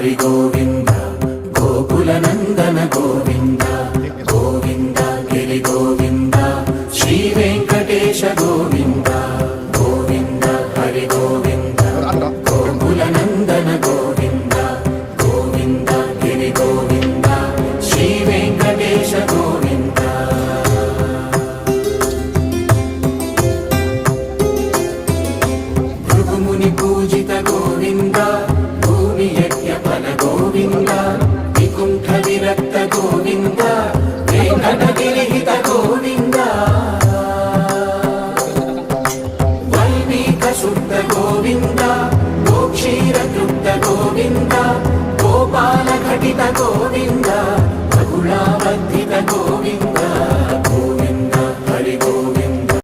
హరి గోవింద గోకుల నందన గోవింద గోవింద గిరి గోవింద శ్రీ వెంకటేశ గోవింద గోవింద హరి గోవింద గోకుల నందన గోవింద గోవింద గిరి గోవింద శ్రీ వెంకటేశ గోవింద భృగుముని పూజిత గోవింద భూమి యజ్ఞ ఫల గోవింద వికుంఠ విరక్త గోవింద వెంకటగిరిహిత గోవింద వైదిక శుద్ధ గోవింద గోక్షీర తృప్త గోవింద గోపాల ఘటిత గోవింద